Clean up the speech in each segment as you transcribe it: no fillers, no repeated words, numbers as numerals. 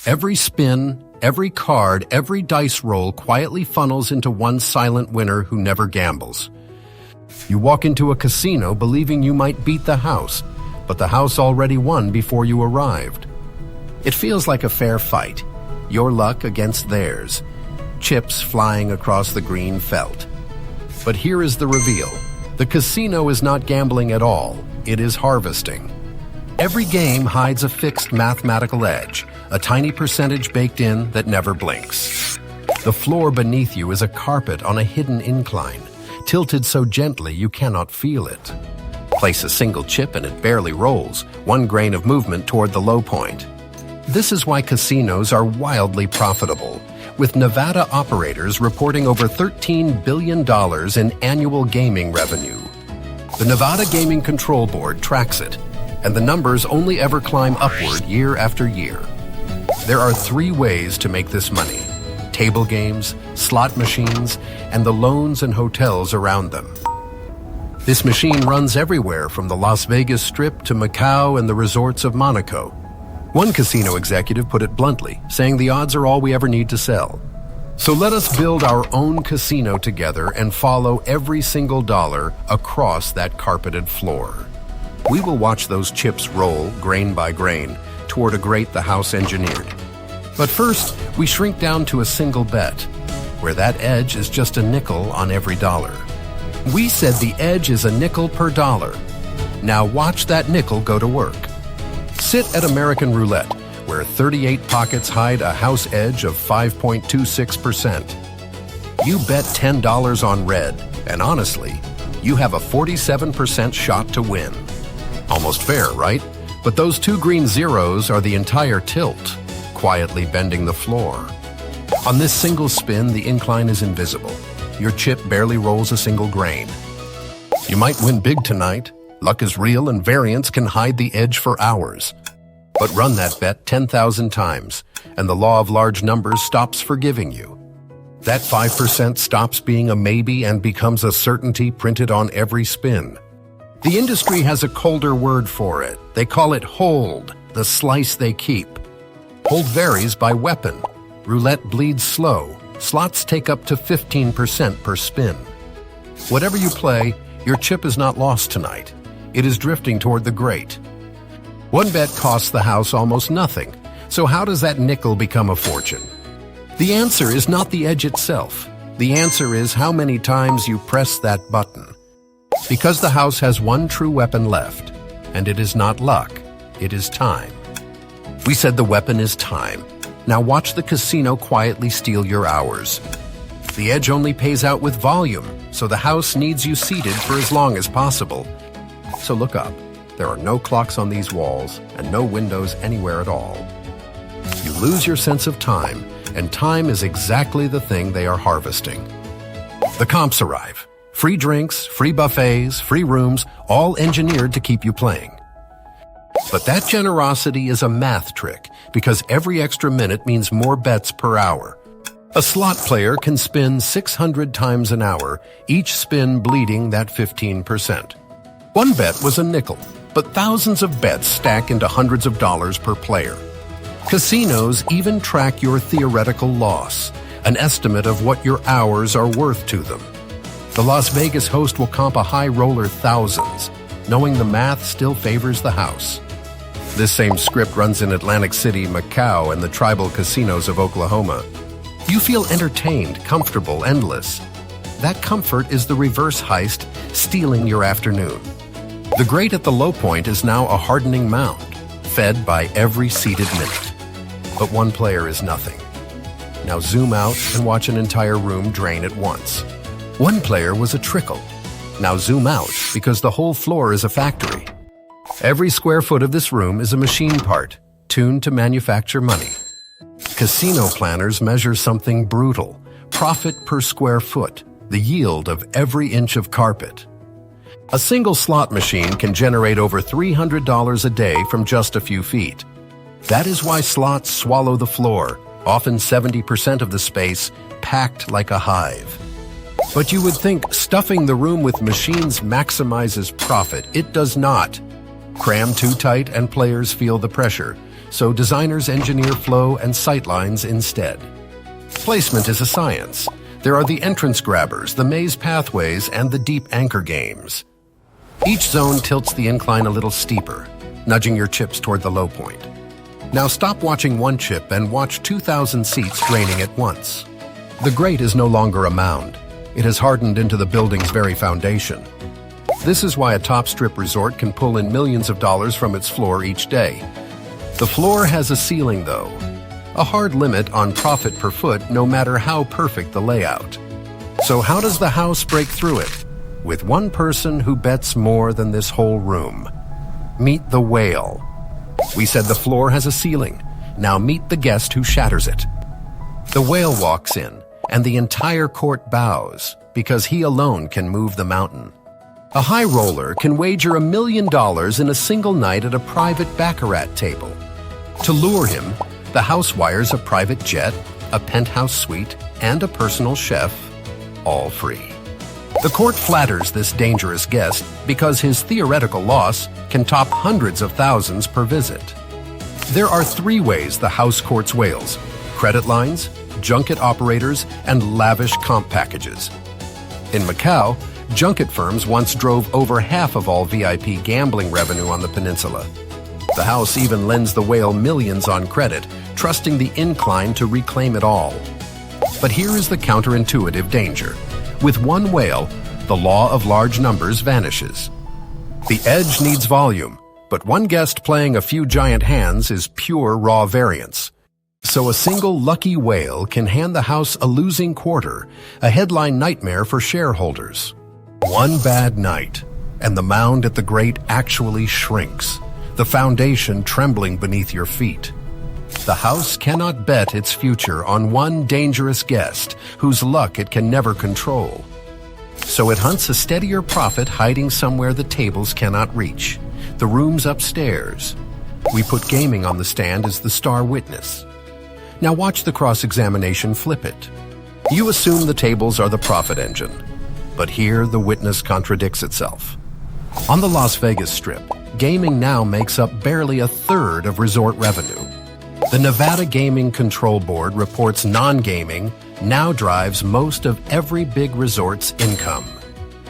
Every spin, every card, every dice roll quietly funnels into one silent winner who never gambles. You walk into a casino believing you might beat the house, but the house already won before you arrived. It feels like a fair fight, your luck against theirs, chips flying across the green felt. But here is the reveal. The casino is not gambling at all, it is harvesting. Every game hides a fixed mathematical edge, a tiny percentage baked in that never blinks. The floor beneath you is a carpet on a hidden incline, tilted so gently you cannot feel it. Place a single chip and it barely rolls, one grain of movement toward the low point. This is why casinos are wildly profitable, with Nevada operators reporting over $13 billion in annual gaming revenue. The Nevada Gaming Control Board tracks it, and the numbers only ever climb upward year after year. There are 3 ways to make this money: table games, slot machines, and the loans and hotels around them. This machine runs everywhere from the Las Vegas Strip to Macau and the resorts of Monaco. One casino executive put it bluntly, saying the odds are all we ever need to sell. So let us build our own casino together and follow every single dollar across that carpeted floor. We will watch those chips roll, grain by grain, toward a great the house engineered. But first, we shrink down to a single bet, where that edge is just a nickel on every dollar. We said the edge is a nickel per dollar. Now watch that nickel go to work. Sit at American Roulette, where 38 pockets hide a house edge of 5.26%. You bet $10 on red, and honestly, you have a 47% shot to win. Almost fair, right? But those 2 green zeros are the entire tilt, quietly bending the floor. On this single spin, the incline is invisible. Your chip barely rolls a single grain. You might win big tonight. Luck is real and variance can hide the edge for hours. But run that bet 10,000 times, and the law of large numbers stops forgiving you. That 5% stops being a maybe and becomes a certainty printed on every spin. The industry has a colder word for it. They call it hold, the slice they keep. Hold varies by weapon. Roulette bleeds slow. Slots take up to 15% per spin. Whatever you play, your chip is not lost tonight. It is drifting toward the great. One bet costs the house almost nothing. So how does that nickel become a fortune? The answer is not the edge itself. The answer is how many times you press that button. Because the house has one true weapon left, and it is not luck, it is time. We said the weapon is time. Now watch the casino quietly steal your hours. The edge only pays out with volume, so the house needs you seated for as long as possible. So look up. There are no clocks on these walls and no windows anywhere at all. You lose your sense of time, and time is exactly the thing they are harvesting. The comps arrive. Free drinks, free buffets, free rooms, all engineered to keep you playing. But that generosity is a math trick, because every extra minute means more bets per hour. A slot player can spin 600 times an hour, each spin bleeding that 15%. One bet was a nickel, but thousands of bets stack into hundreds of dollars per player. Casinos even track your theoretical loss, an estimate of what your hours are worth to them. The Las Vegas host will comp a high roller thousands, knowing the math still favors the house. This same script runs in Atlantic City, Macau, and the tribal casinos of Oklahoma. You feel entertained, comfortable, endless. That comfort is the reverse heist stealing your afternoon. The great at the low point is now a hardening mound, fed by every seated minute. But one player is nothing. Now zoom out and watch an entire room drain at once. One player was a trickle. Now zoom out, because the whole floor is a factory. Every square foot of this room is a machine part, tuned to manufacture money. Casino planners measure something brutal: profit per square foot, the yield of every inch of carpet. A single slot machine can generate over $300 a day from just a few feet. That is why slots swallow the floor, often 70% of the space, packed like a hive. But you would think stuffing the room with machines maximizes profit. It does not. Cram too tight and players feel the pressure. so designers engineer flow and sightlines instead. Placement is a science. There are the entrance grabbers, the maze pathways, and the deep anchor games. Each zone tilts the incline a little steeper, nudging your chips toward the low point. Now stop watching one chip and watch 2,000 seats draining at once. The grate is no longer a mound. It has hardened into the building's very foundation. This is why a top strip resort can pull in millions of dollars from its floor each day. The floor has a ceiling, though, a hard limit on profit per foot no matter how perfect the layout. So how does the house break through it? With one person who bets more than this whole room. Meet the whale. We said the floor has a ceiling. Now meet the guest who shatters it. The whale walks in, and the entire court bows, because he alone can move the mountain. A high roller can wager $1 million in a single night at a private baccarat table. To lure him, the house wires a private jet, a penthouse suite, and a personal chef, all free. The court flatters this dangerous guest because his theoretical loss can top hundreds of thousands per visit. There are 3 ways the house courts whales: credit lines, junket operators, and lavish comp packages. In Macau, junket firms once drove over half of all VIP gambling revenue on the peninsula. The house even lends the whale millions on credit, trusting the incline to reclaim it all. But here is the counterintuitive danger. With one whale, the law of large numbers vanishes. The edge needs volume, but one guest playing a few giant hands is pure raw variance. So a single lucky whale can hand the house a losing quarter, a headline nightmare for shareholders. One bad night, and the mound at the grate actually shrinks, the foundation trembling beneath your feet. The house cannot bet its future on one dangerous guest whose luck it can never control. So it hunts a steadier profit hiding somewhere the tables cannot reach, the rooms upstairs. We put gaming on the stand as the star witness. Now watch the cross-examination flip it. You assume the tables are the profit engine, but here the witness contradicts itself. On the Las Vegas Strip, gaming now makes up barely 1/3 of resort revenue. The Nevada Gaming Control Board reports non-gaming now drives most of every big resort's income.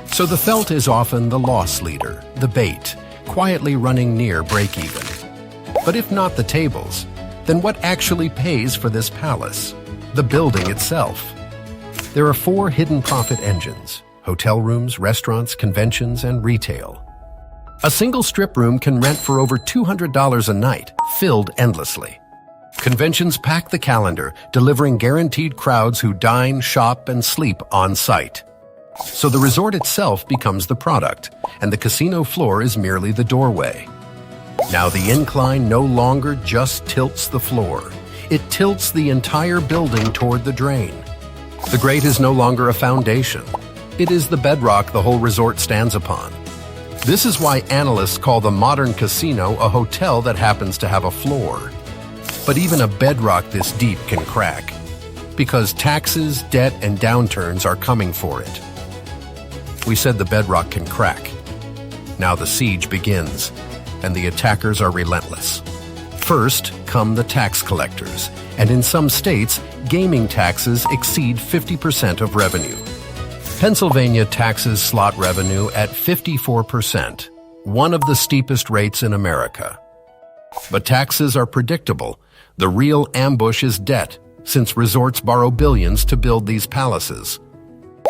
So the felt is often the loss leader, the bait, quietly running near break-even. But if not the tables, then what actually pays for this palace? The building itself. There are 4 hidden profit engines: hotel rooms, restaurants, conventions, and retail. A single strip room can rent for over $200 a night, filled endlessly. Conventions pack the calendar, delivering guaranteed crowds who dine, shop, and sleep on site. So the resort itself becomes the product, and the casino floor is merely the doorway. Now the incline no longer just tilts the floor. It tilts the entire building toward the drain. The grate is no longer a foundation. It is the bedrock the whole resort stands upon. This is why analysts call the modern casino a hotel that happens to have a floor. But even a bedrock this deep can crack, because taxes, debt, and downturns are coming for it. We said the bedrock can crack. Now the siege begins, and the attackers are relentless. First come the tax collectors, and in some states, gaming taxes exceed 50% of revenue. Pennsylvania taxes slot revenue at 54%, one of the steepest rates in America. But taxes are predictable. The real ambush is debt, since resorts borrow billions to build these palaces.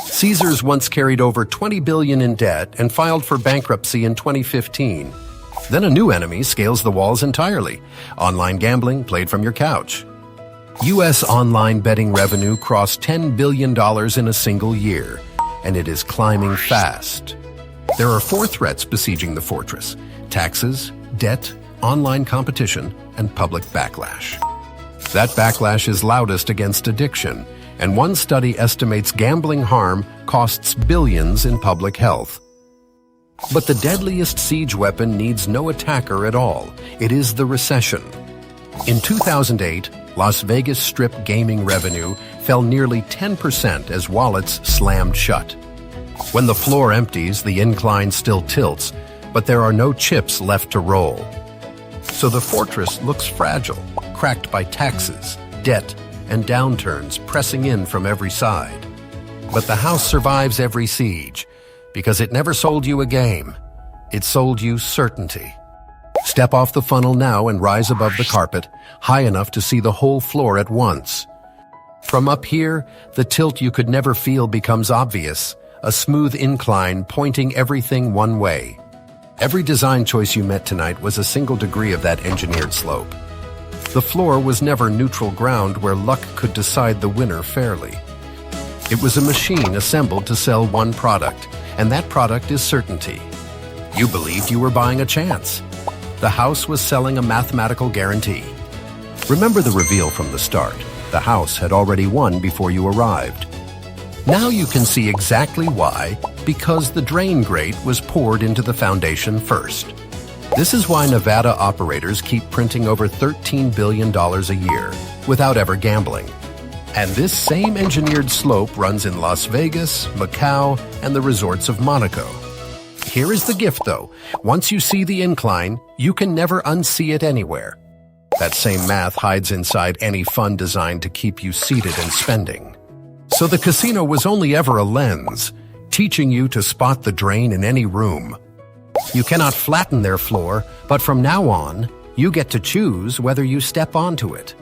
Caesars once carried over $20 billion in debt and filed for bankruptcy in 2015. Then a new enemy scales the walls entirely: online gambling played from your couch. U.S. online betting revenue crossed $10 billion in a single year, and it is climbing fast. There are 4 threats besieging the fortress: taxes, debt, online competition, and public backlash. That backlash is loudest against addiction, and one study estimates gambling harm costs billions in public health. But the deadliest siege weapon needs no attacker at all. It is the recession. In 2008, Las Vegas Strip gaming revenue fell nearly 10% as wallets slammed shut. When the floor empties, the incline still tilts, but there are no chips left to roll. So the fortress looks fragile, cracked by taxes, debt, and downturns pressing in from every side. But the house survives every siege, because it never sold you a game. It sold you certainty. Step off the funnel now and rise above the carpet, high enough to see the whole floor at once. From up here, the tilt you could never feel becomes obvious, a smooth incline pointing everything one way. Every design choice you met tonight was a single degree of that engineered slope. The floor was never neutral ground where luck could decide the winner fairly. It was a machine assembled to sell one product, and that product is certainty. You believed you were buying a chance. The house was selling a mathematical guarantee. Remember the reveal from the start. The house had already won before you arrived. Now you can see exactly why, because the drain grate was poured into the foundation first. This is why Nevada operators keep printing over $13 billion a year without ever gambling. And this same engineered slope runs in Las Vegas, Macau, and the resorts of Monaco. Here is the gift, though. Once you see the incline, you can never unsee it anywhere. That same math hides inside any fund designed to keep you seated and spending. So the casino was only ever a lens, teaching you to spot the drain in any room. You cannot flatten their floor, but from now on, you get to choose whether you step onto it.